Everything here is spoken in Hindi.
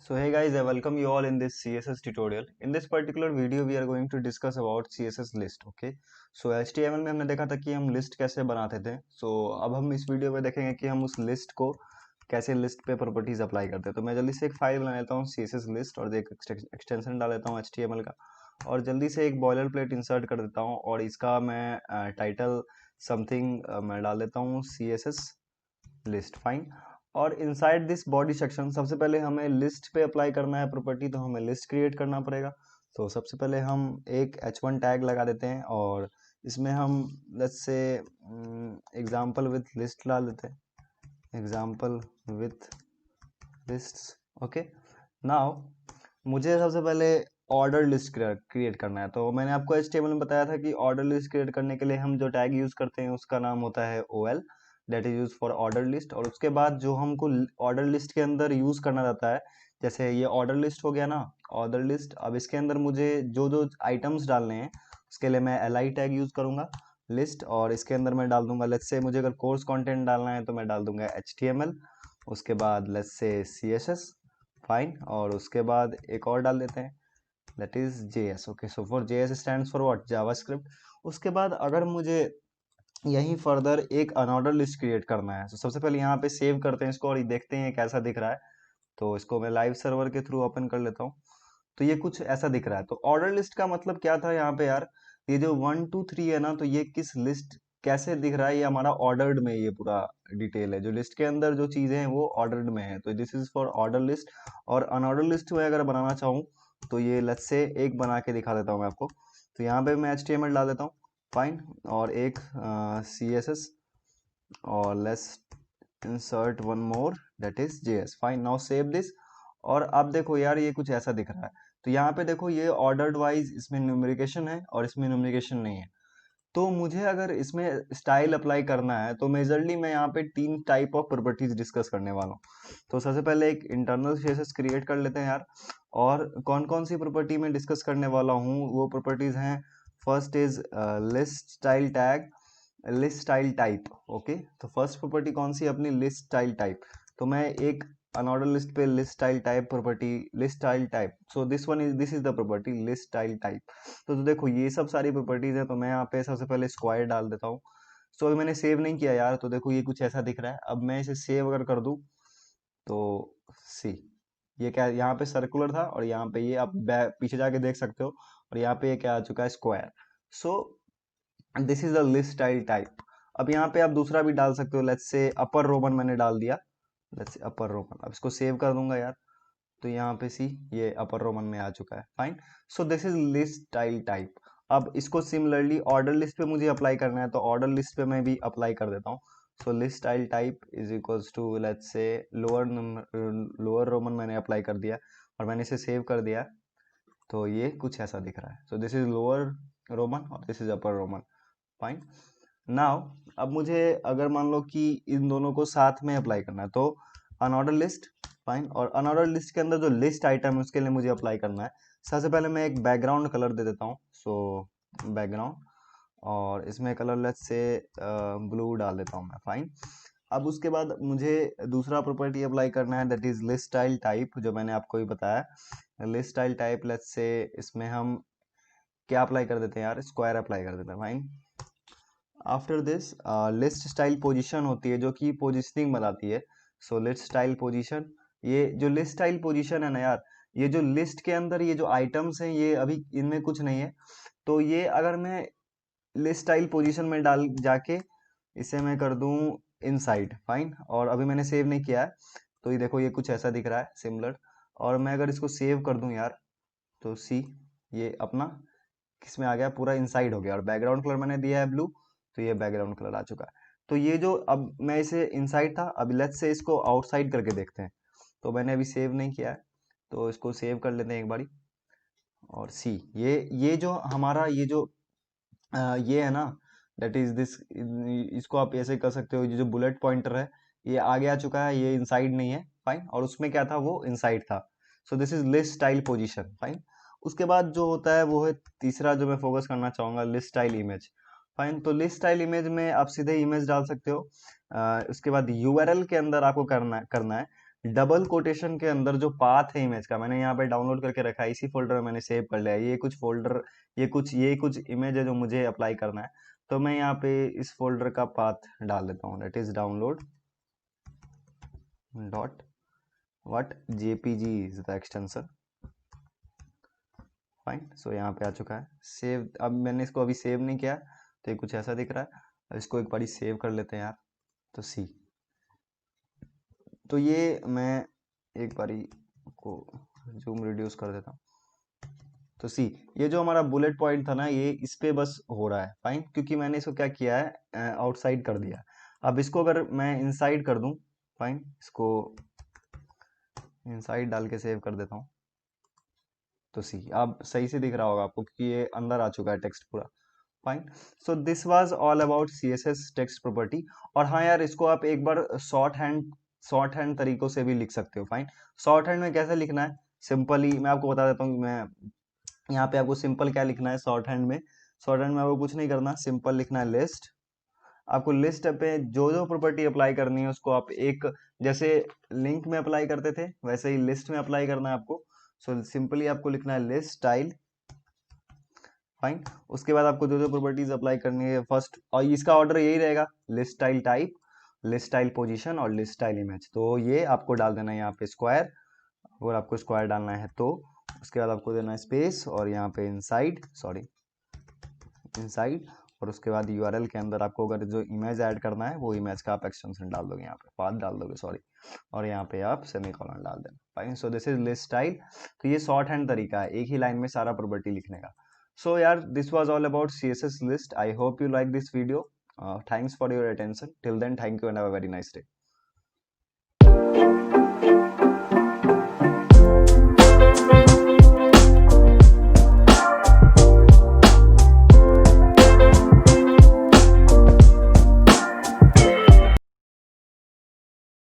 So hey guys, I welcome you all in this CSS tutorial. In this particular video, we are going to discuss about CSS list. Okay. So HTML में हमने देखा था कि हम लिस्ट कैसे बनाते थे. So अब हम इस वीडियो में देखेंगे कि हम उस लिस्ट को कैसे लिस्ट पे प्रॉपर्टीज अप्लाई करते हैं. तो मैं जल्दी से एक फाइल बना लेता हूँ CSS list और एक एक्सटेंशन डाल देता हूँ HTML का और जल्दी से एक बॉयलर प्लेट इंसर्ट कर देता हूँ और इसका मैं टाइटल समथिंग मैं डाल देता हूँ CSS लिस्ट. फाइन. और इनसाइड दिस बॉडी सेक्शन सबसे पहले हमें लिस्ट पे अप्लाई करना है प्रॉपर्टी, तो हमें लिस्ट क्रिएट करना पड़ेगा. तो सबसे पहले हम एक h1 टैग लगा देते हैं और इसमें हम let's say example with list डाल देते हैं. Example with lists. Okay. Now मुझे सबसे पहले ऑर्डर लिस्ट क्रिएट करना है. तो मैंने आपको HTML में बताया था कि ऑर्डर लिस्ट क्रिएट करने के लिए हम जो टैग यूज करते हैं उसका नाम होता है OL, that is use for order list. और उसके बाद जो हमको ऑर्डर लिस्ट के अंदर यूज करना रहता है, जैसे ये ऑर्डर लिस्ट हो गया ना, ऑर्डर लिस्ट. अब इसके अंदर मुझे जो जो आइटम्स डालने हैं उसके लिए मैं LI टैग यूज करूंगा लिस्ट, और इसके अंदर मैं डाल दूंगा लेट्स से मुझे अगर कोर्स कंटेंट डालना है तो मैं डाल दूंगा HTML, उसके बाद लेट्स से CSS. फाइन. और उसके बाद एक और डाल देते हैं that is JS. Okay. So for JS stands for what, JavaScript. उसके बाद अगर मुझे यहीं फर्दर एक अनऑर्डर लिस्ट क्रिएट करना है तो सबसे पहले यहाँ पे सेव करते हैं इसको और ये देखते हैं कैसा दिख रहा है. तो इसको मैं लाइव सर्वर के थ्रू ओपन कर लेता हूँ. तो ये कुछ ऐसा दिख रहा है. तो ऑर्डर लिस्ट का मतलब क्या था यहाँ पे यार, ये जो 1 2 3 है ना, तो ये किस लिस्ट कैसे दिख रहा है, ये हमारा ऑर्डर्ड में ये पूरा डिटेल है. जो लिस्ट के अंदर जो चीजें हैं वो ऑर्डर्ड में है, तो this is for order list. और अनऑर्डर लिस्ट में अगर बनाना चाहूँ तो ये लेट्स से एक बना के दिखा देता हूँ मैं आपको. तो यहाँ पे मैं HTML डाल देता हूँ. फाइन. और एक CSS और let's insert one more that is JS. Fine. Now save this. और अब देखो यार ये कुछ ऐसा दिख रहा है. तो यहाँ पे देखो ये ऑर्डर्ड वाइज इसमें न्यूमेरिकेशन है और इसमें न्यूमेरिकेशन नहीं है. तो मुझे अगर इसमें स्टाइल अप्लाई करना है तो मेजरली मैं यहाँ पे 3 टाइप ऑफ प्रॉपर्टीज डिस्कस करने वाला हूँ. तो सबसे पहले एक इंटरनल CSS क्रिएट कर लेते हैं यार. और कौन कौन सी प्रॉपर्टी में डिस्कस करने वाला हूँ वो प्रॉपर्टीज हैं. First is list style tag, list style type. Okay. तो फर्स्ट प्रॉपर्टी कौन सी, अपनी लिस्ट स्टाइल टाइप. तो मैं एक अनऑर्डर लिस्ट पे list style type property, list style type. So this is the property list style type. तो देखो ये सब सारी प्रॉपर्टीज है. तो मैं यहाँ पे सबसे पहले स्क्वायर डाल देता हूँ. सो अभी मैंने सेव नहीं किया यार, तो देखो ये कुछ ऐसा दिख रहा है. अब मैं इसे सेव अगर कर दूं तो सी, ये क्या, यहाँ पे सर्कुलर था और यहाँ पे ये आप पीछे जाके देख सकते हो, और यहाँ पे ये क्या आ चुका है, square. So this is the list style type. अब यहाँ पे आप दूसरा भी डाल सकते हो. लेट्स से अपर रोमन मैंने डाल दिया. Let's say upper Roman. अब इसको सेव कर दूंगा यार. तो यहाँ पे सी, ये अपर रोमन में आ चुका है. Fine. So this is list style type. अब इसको सिमिलरली ऑर्डर लिस्ट पे मुझे अप्लाई करना है, तो ऑर्डर लिस्ट पे मैं भी अप्लाई कर देता हूँ. So list style type is equals to let's say lower roman मैंने अप्लाई कर दिया और मैंने इसे सेव कर दिया. तो ये कुछ ऐसा दिख रहा है. So this is lower roman और this is upper roman. Fine. Now अब मुझे अगर मान लो कि इन दोनों को साथ में अप्लाई करना है तो अनऑर्डर लिस्ट. फाइन. और अनऑर्डर लिस्ट के अंदर जो लिस्ट आइटम है उसके लिए मुझे अप्लाई करना है. सबसे पहले मैं एक बैकग्राउंड कलर दे देता हूँ. सो बैकग्राउंड, और इसमें कलर लेट्स से ब्लू डाल देता हूँ मैं. फाइन. अब उसके बाद मुझे दूसरा प्रॉपर्टी अप्लाई करना है that is list style type, जो मैंने आपको ही बताया. List style type let's say इसमें हम क्या अप्लाई कर देते हैं यार, स्क्वायर अप्लाई कर देते हैं. Fine. After this list style position होती है जो कि पोजिशनिंग बनाती है. सो लिस्ट स्टाइल पोजीशन, ये जो लिस्ट स्टाइल पोजीशन है ना यार, ये जो लिस्ट के अंदर ये जो आइटम्स हैं ये अभी इनमें कुछ नहीं है. तो ये अगर मैं लिस्ट स्टाइल पोजीशन में डाल जाके इसे मैं कर दूं इनसाइड. फाइन. और अभी मैंने सेव नहीं किया है, तो ये देखो ये कुछ ऐसा दिख रहा है सिमिलर. और मैं अगर इसको सेव कर दूं यार तो सी, ये अपना किस में आ गया, पूरा इनसाइड हो गया. और बैकग्राउंड कलर मैंने दिया है ब्लू, तो ये बैकग्राउंड कलर आ चुका है. तो ये जो, अब मैं इसे इनसाइड था, अब लेट्स से इसको आउटसाइड करके देखते हैं. तो मैंने अभी सेव नहीं किया है, तो इसको सेव कर लेते हैं एक बारी. और सी, ये जो हमारा ये जो ये है ना, दैट इज दिस, इसको आप ऐसे कर सकते हो, ये जो बुलेट पॉइंटर है ये आगे आ चुका है, ये इनसाइड नहीं है. फाइन. और उसमें क्या था, वो इनसाइड था. सो this is list style position. Fine. उसके बाद जो होता है वो है तीसरा जो मैं फोकस करना चाहूंगा, लिस्ट स्टाइल इमेज. फाइन. तो लिस्ट स्टाइल इमेज में आप सीधे इमेज डाल सकते हो. उसके बाद URL के अंदर आपको करना है डबल कोटेशन के अंदर जो पाथ है इमेज का, मैंने यहाँ पे डाउनलोड करके रखा है, इसी फोल्डर में मैंने सेव कर लिया है। ये कुछ फोल्डर, ये कुछ इमेज है जो मुझे अप्लाई करना है, तो मैं यहाँ पे इस फोल्डर का पाथ डाल देता हूँ, that is download dot what JPG is the extension. Fine, so यहाँ पे आ चुका है सेव। अब मैंने इसको अभी सेव नहीं किया, तो ये कुछ ऐसा दिख रहा है। अब इसको एक बारी सेव कर लेते हैं यार। तो सी, तो ये मैं एक बारी को जूम रिड्यूस कर देता हूँ। तो सी, ये जो हमारा बुलेट पॉइंट था ना, ये इस पे बस हो रहा है। फाइन, क्योंकि मैंने इसको क्या किया है, आउटसाइड कर दिया। अब इसको अगर मैं इनसाइड कर दूं, फाइन, इसको इनसाइड डाल के सेव कर देता हूँ। तो सी, अब सही से दिख रहा होगा आपको, क्योंकि ये अंदर आ चुका है टेक्स्ट पूरा। Fine, so this was all about CSS text property. और हाँ यार, इसको आप एक बार शॉर्ट हैंड तरीकों से भी लिख सकते हो। फाइन, शॉर्ट हैंड में कैसे लिखना है, सिंपली मैं आपको बता देता हूँ। मैं यहाँ पे आपको सिंपल क्या लिखना है शॉर्ट हैंड में, शॉर्ट हैंड में आपको कुछ नहीं करना, सिंपल लिखना है लिस्ट। आपको लिस्ट पे जो जो प्रॉपर्टी अप्लाई करनी है उसको आप एक, जैसे लिंक में अप्लाई करते थे वैसे ही लिस्ट में अप्लाई करना है आपको। सो सिंपली आपको लिखना है लिस्ट स्टाइल। फाइन, उसके बाद आपको जो जो प्रॉपर्टीज अप्लाई करनी है फर्स्ट, और इसका ऑर्डर यही रहेगा, list style type, list style position और लिस्ट स्टाइल इमेज। तो ये आपको डाल देना है यहाँ पे स्क्वायर, अगर आपको स्क्वायर डालना है तो। उसके बाद आपको देना है स्पेस, और यहाँ पे इनसाइड, सॉरी इनसाइड, और उसके बाद यूआरएल के अंदर आपको अगर जो इमेज ऐड करना है वो इमेज का आप एक्सटेंशन डाल दोगे, यहाँ पे पाथ डाल दोगे, सॉरी, और यहाँ पे आप सेमीकोलन डाल देना। Fine, so this is list style. तो ये शॉर्ट हैंड तरीका है एक ही लाइन में सारा प्रॉपर्टी लिखने का। सो यार, this was all about CSS list. I hope you like this video. Thanks for your attention till then, thank you and have a very nice day.